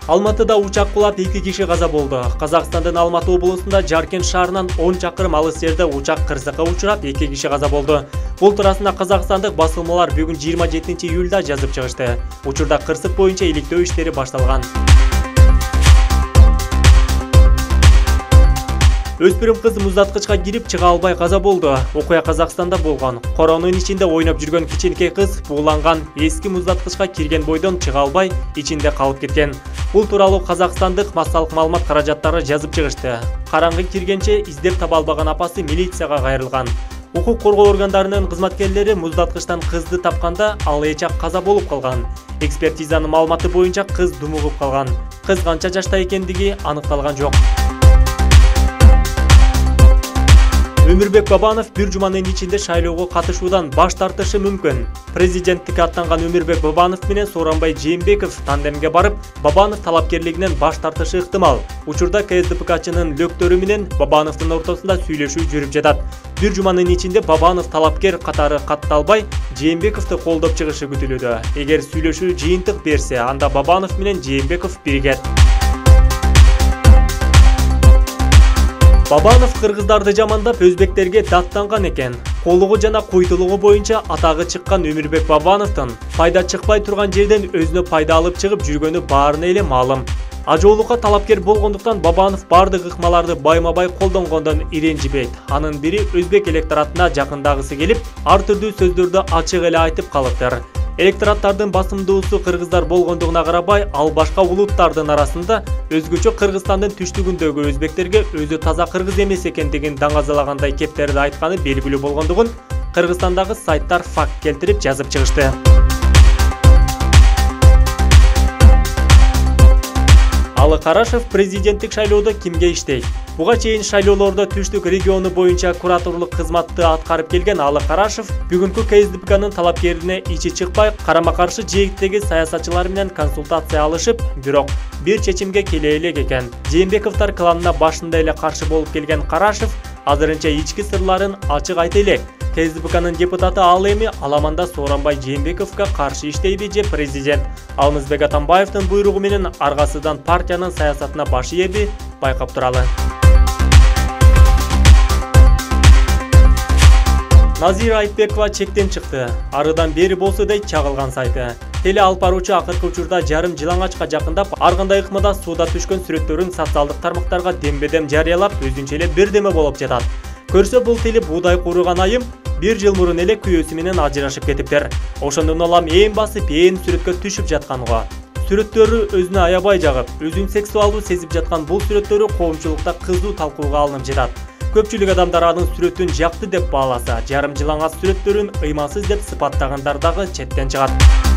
Алматыда учак кулап 2 киши каза болду. Казакстандын Алматы облусунда Жаркент шаарынан 10 чакырым алыс жерде учак кырсыкка учурап 2 киши каза болду. Бул туурасында казакстандык басылмалар бүгүн 27 июлда жазып чыгышты. Учурда кырсык боюнча иликтөө иштери башталган. Өспүрүм кыз муздаткычка кирип чыга албай каза болду. Окуя Казакстанда болгон. Коронун ичинде ойноп жүргөн кичинекей кыз бууланган эски муздаткычка кирген бойдон чыга албай ичинде калып кеткен. Бул тууралуу казакстандык массалык маалымат каражаттары жазып чыгышты. Караңгы киргенче издеп таба албаган апасы милицияга кайрылган. Укук коргоо органдарынын кызматкерлери муздаткычтан кызды тапканда ал эчак каза болуп калган. Экспертизанын маалыматы боюнча кыз думугуп калган. Кыз канча жашта экендиги аныкталган жок. Өмүрбек Бабанов бир жуманын ичинде шайлоого катышуудан баш тартышы мүмкүн. Президенттикке аттанган Өмүрбек Бабанов менен Сооронбай Жээнбеков тандемге барып, Бабанов талапкерлигинен баш тартышы ыктымал. Учурда КСДПКчынын лөктөрү менен Бабановдун ортосунда сүйлөшүү жүрүп жатат. Бир жуманын ичинде Бабанов талапкер катары катталбай, Жээнбековду колдоп чыгышы күтүлүүдө. Эгер сүйлөшүү жыйынтык берсе, анда Бабанов менен Жээнбеков биригет. Бабанов кыргыздарды жамандап өзбектерге даттанган экен. Колугу жана куйтулугу боюнча атагы чыккан Өмүрбек Бабановдун пайда чыкпай турган жерден өзүнө пайда алып чыгып жүргөнү баарына эле маалым. Ажоолукка талапкер болгондуктан Бабанов бардык ыкмаларды байма-бай колдонгондон иренжибейт. Анын бири өзбек электоратына жакындагысы келип, ар түрдүү сөздөрдү ачык эле айтып калыптыр. Электораттардын басымдуусу кыргыздар болгондугуна карабай, ал башка улуттардын арасында өзгөчө Кыргызстандын түштүгүндөгү өзбектерге өзү таза кыргыз эмес экендигин даңазалагандай кептерди айтканы белгилүү болгондугун Кыргызстандагы сайттар факт келтирип жазып чыгышты. Алы Карашев президенттик шайлоодо кимге иштейт? Буга чейин шайлоолордо Түштүк региону боюнча кураторлук кызматты аткарып келген Алы Карашев бүгүнкү КСДПКнын талапкерине ичи чыкпай, карама-каршы жээктеги саясатчылар менен консультация алышып, бирок бир чечимге келе элек экен. Жээнбековдор кланына башында эле каршы болуп келген Карашев азырынча ички сырларын ачык айта элек. КСДПКнын депутаты ал эми аламанда Сооронбай Жээнбековго каршы иштейби же президент Алмазбек Атамбаевдин буйругу менен аргасыздан партиянын саясатына баш ийеби байкап туралы. Назира Айтбекова чектен чыкты. Арыдан бери болсо дейт чагылган сайты. Теле алып баруучу акыркы учурда жарым жылаңачка жакындап, ар кандай ыкмада сууда түшкөн сүрөттөрүн социалдык тармактарга дембедем жарыялап, өзүнчө эле бирдеме болуп жатат. Көрсө бул тели буудай кууруган айым 1 жыл мурун эле күйөөсү менен ажырашып кетиптир. Ошондон улам ээн басып, ээн сүрөткө түшүп жатканга. Сүрөттөрү өзүнө аябай жагып, өзүн сексуалдуу сезип жаткан бул сүрөттөрү коомчулукта кызуу талкууга алынып жатат. Көпчүлүк адамдар анын сүрөтүн жакты деп бааласа, жарым жылаңач сүрөттөрүн ыймансыз деп сыпаттагандар дагы четтен чыгат.